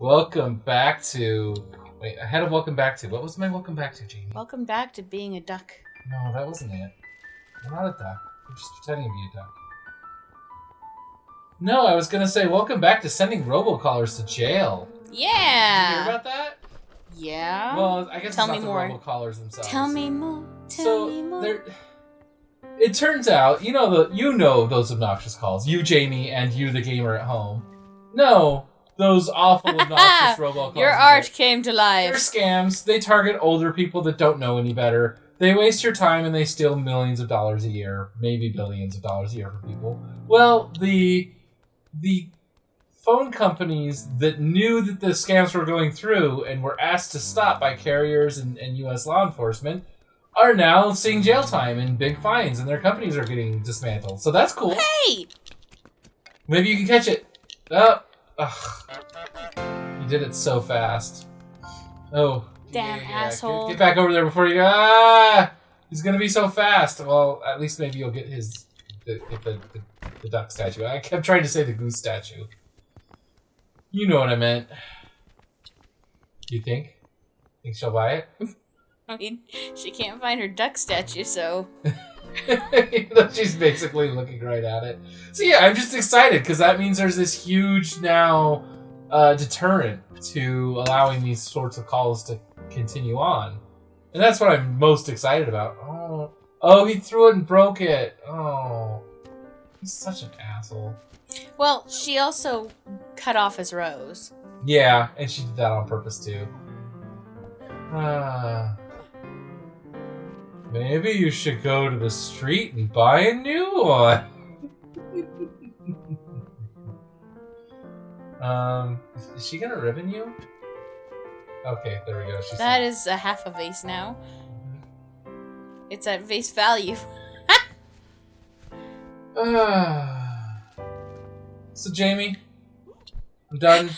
Welcome back to... Wait, I had a welcome back to. What was my welcome back to, Jamie? Welcome back to being a duck. No, that wasn't it. I'm not a duck. I'm just pretending to be a duck. No, I was going to say welcome back to sending robocallers to jail. Yeah! Did you hear about that? Yeah? Well, I guess Tell it's me not more. the robocallers themselves. Tell me more. Tell me more. It turns out, you know those obnoxious calls. You, Jamie, and you, the gamer at home. No, those awful, obnoxious robocalls. Your art came to life. They're scams. They target older people that don't know any better. They waste your time and they steal millions of dollars a year, maybe billions of dollars a year from people. Well, the phone companies that knew that the scams were going through and were asked to stop by carriers and U.S. law enforcement are now seeing jail time and big fines, and their companies are getting dismantled. So that's cool. Hey! Maybe you can catch it. Oh, you did it so fast. Oh. Damn asshole. Get back over there before you... Ah! He's gonna be so fast. Well, at least maybe you'll get the duck statue. I kept trying to say the goose statue. You know what I meant. You think? Think she'll buy it? I mean, she can't find her duck statue, so... She's basically looking right at it. So yeah, I'm just excited, because that means there's this huge now deterrent to allowing these sorts of calls to continue on. And that's what I'm most excited about. Oh, he threw it and broke it. Oh, he's such an asshole. Well, she also cut off his rose. Yeah, and she did that on purpose too. Maybe you should go to the street and buy a new one. Is she gonna ribbon you? Okay, there we go. That is a half a vase now. It's at vase value. So, Jamie, I'm done.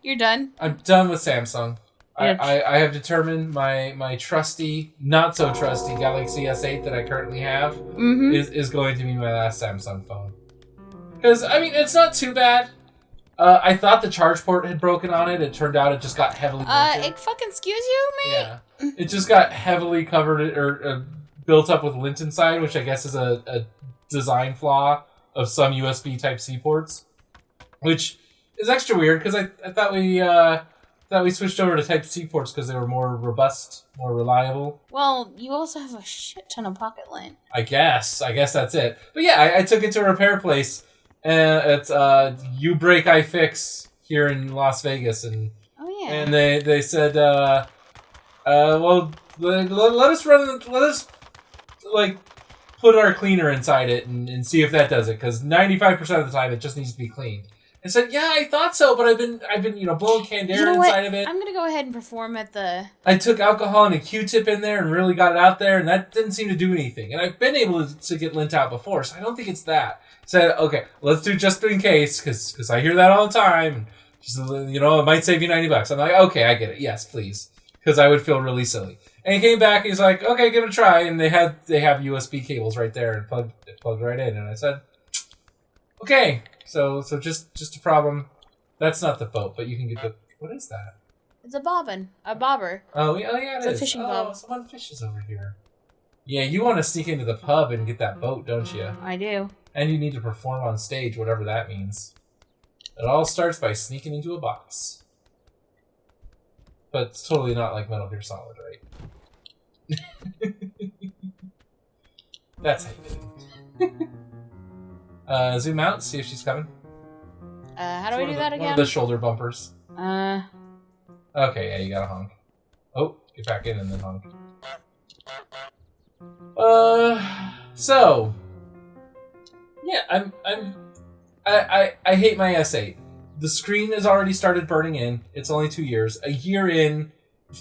You're done? I'm done with Samsung. I have determined my trusty, not so trusty Galaxy S8 that I currently have is going to be my last Samsung phone. Because, I mean, it's not too bad. I thought the charge port had broken on it. It turned out it just got heavily it fucking excuse you, mate? Yeah. It just got heavily covered or built up with lint inside, which I guess is a design flaw of some USB Type-C ports. Which is extra weird, because I thought we switched over to Type-C ports because they were more robust, more reliable. Well, you also have a shit ton of pocket lint. I guess that's it. But yeah, I took it to a repair place. It's You Break I Fix here in Las Vegas, and and they said, well, let us like put our cleaner inside it and see if that does it, because 95% of the time it just needs to be cleaned. I said, yeah, I thought so, but I've been blowing canned air inside of it. I'm gonna go ahead and perform at the... I took alcohol and a Q-tip in there and really got it out there, and that didn't seem to do anything. And I've been able to get lint out before, so I don't think it's that. Said, okay, let's do just in case, because I hear that all the time. Just, it might save you $90. I'm like, okay, I get it. Yes, please, because I would feel really silly. And he came back and he's like, okay, give it a try. And they have USB cables right there and plugged right in. And I said, okay, so just a problem. That's not the boat, but you can get the... What is that? It's a bobbin. A bobber. Oh yeah, it's a fishing bob. Someone fishes over here. Yeah, you want to sneak into the pub and get that boat, don't you? I do. And you need to perform on stage, whatever that means. It all starts by sneaking into a box. But it's totally not like Metal Gear Solid, right? That's how you get it. Zoom out, see if she's coming. How do we do that again? One of the shoulder bumpers. Okay, yeah, you gotta honk. Oh, get back in and then honk. So... Yeah, I hate my S8. The screen has already started burning in. It's only 2 years. A year in...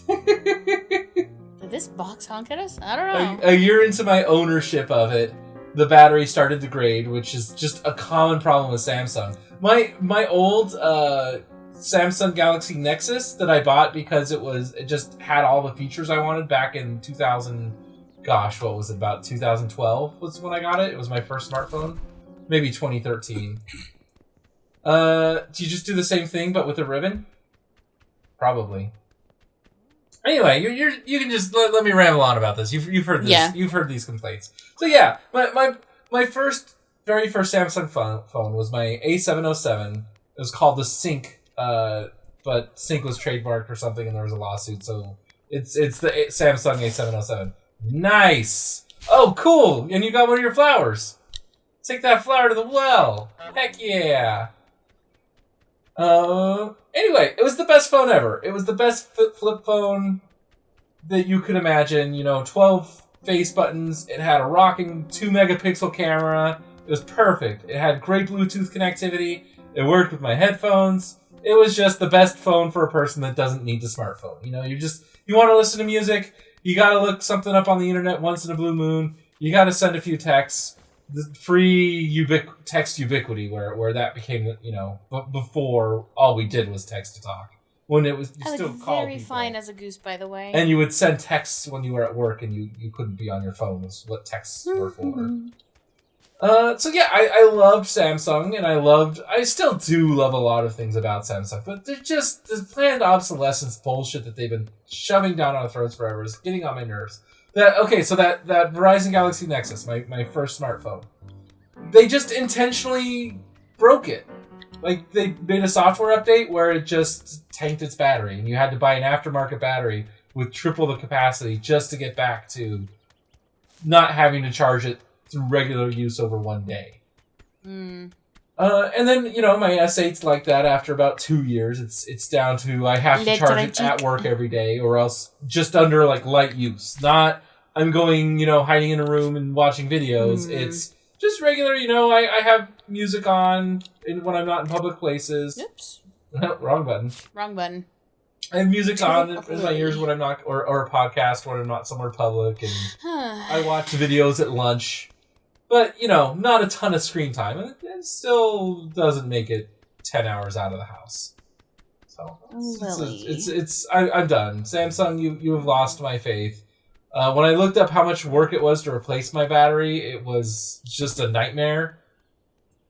Did this box honk at us? I don't know. A year into my ownership of it, the battery started to degrade, which is just a common problem with Samsung. My old Samsung Galaxy Nexus that I bought because it just had all the features I wanted back in 2000... Gosh, what was it, about 2012 was when I got it. It was my first smartphone. Maybe 2013. Do you just do the same thing but with a ribbon? Probably. Anyway, you can just let me ramble on about this. You've heard this. Yeah. You've heard these complaints. So yeah, my very first Samsung phone was my A707. It was called the Sync, but Sync was trademarked or something, and there was a lawsuit. So it's the Samsung A707. Nice. Oh, cool. And you got one of your flowers. Take that flower to the well. Heck yeah. Anyway, it was the best phone ever. It was the best flip phone that you could imagine. 12 face buttons. It had a rocking 2-megapixel camera. It was perfect. It had great Bluetooth connectivity. It worked with my headphones. It was just the best phone for a person that doesn't need the smartphone. You want to listen to music. You got to look something up on the internet once in a blue moon. You got to send a few texts. The free text ubiquity, where that became, before all we did was text to talk. When it was, you still called very people. fine as a goose, by the way. And you would send texts when you were at work, and you couldn't be on your phone. Was what texts were for. So yeah, I loved Samsung, and I still do love a lot of things about Samsung, but they're just the planned obsolescence bullshit that they've been shoving down our throats forever is getting on my nerves. That Verizon Galaxy Nexus, my first smartphone, they just intentionally broke it. Like, they made a software update where it just tanked its battery, and you had to buy an aftermarket battery with triple the capacity just to get back to not having to charge it through regular use over one day. And then, my S8's like that after about 2 years. It's down to I have to charge it at work every day, or else just under, light use. Not, I'm going, hiding in a room and watching videos. It's just regular, I have music on when I'm not in public places. Oops. Wrong button. I have music on in my ears when I'm not, or a podcast when I'm not somewhere public, and I watch videos at lunch. But, not a ton of screen time, and it still doesn't make it 10 hours out of the house. So, I'm done. Samsung, you have lost my faith. When I looked up how much work it was to replace my battery, it was just a nightmare.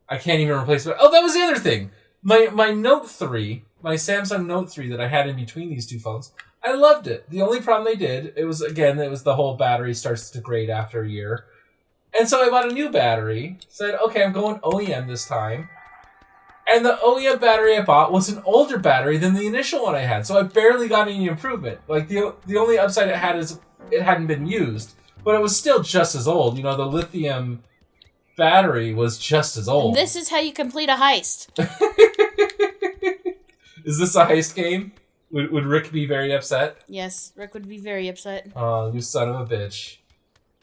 I can't even replace it. Oh, that was the other thing. My Note 3, my Samsung Note 3 that I had in between these two phones, I loved it. The only problem they did, it was the whole battery starts to degrade after a year. And so I bought a new battery, said, okay, I'm going OEM this time. And the OEM battery I bought was an older battery than the initial one I had, so I barely got any improvement. The only upside it had is it hadn't been used, but it was still just as old. The lithium battery was just as old. And this is how you complete a heist. Is this a heist game? Would Rick be very upset? Yes, Rick would be very upset. Oh, you son of a bitch.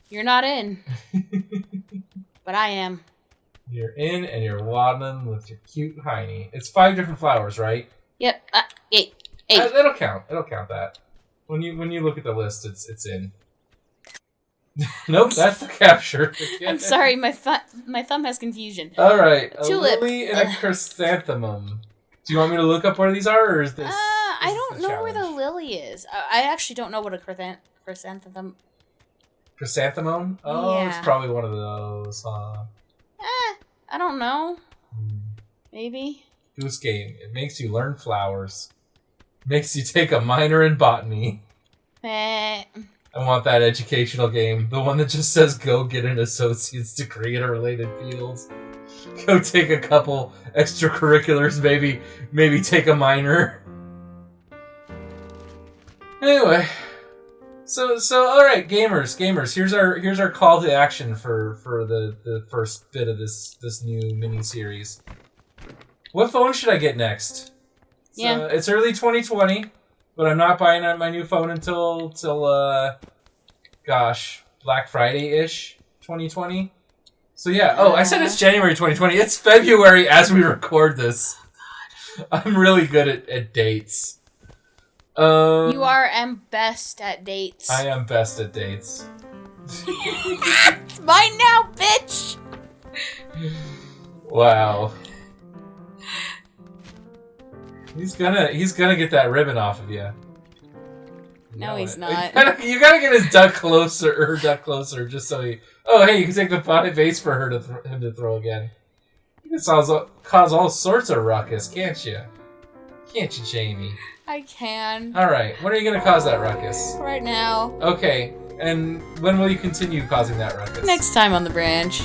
You're not in. But I am. You're in, and you're waddling with your cute hiney. It's 5 different flowers, right? Yep. 8. It'll count. It'll count that. When you look at the list, it's in. Nope, that's the capture. I'm sorry, my thumb has confusion. All right, a tulip. lily and a chrysanthemum. Do you want me to look up where these are, or is this? I don't know where the lily is. I actually don't know what a chrysanthemum. Chrysanthemum? Oh, yeah. It's probably one of those. I don't know. Maybe. Goose Game. It makes you learn flowers. Makes you take a minor in botany. I want that educational game. The one that just says go get an associate's degree in a related field. Go take a couple extracurriculars, maybe take a minor. Anyway. So all right, gamers. Here's our call to action for the first bit of this new mini series. What phone should I get next? Yeah, it's early 2020, but I'm not buying my new phone until Black Friday-ish 2020. So yeah. Oh, I said it's January 2020. It's February as we record this. Oh, God. I'm really good at dates. You are best at dates. I am best at dates. It's mine now, bitch! Wow. He's gonna get that ribbon off of you. No, he's not. You gotta get his duck closer, just so he... Oh, hey, you can take the base for him to throw again. You can cause all sorts of ruckus, can't you? Can't you, Jamie? I can. Alright, when are you going to cause that ruckus? Right now. Okay, and when will you continue causing that ruckus? Next time on the branch.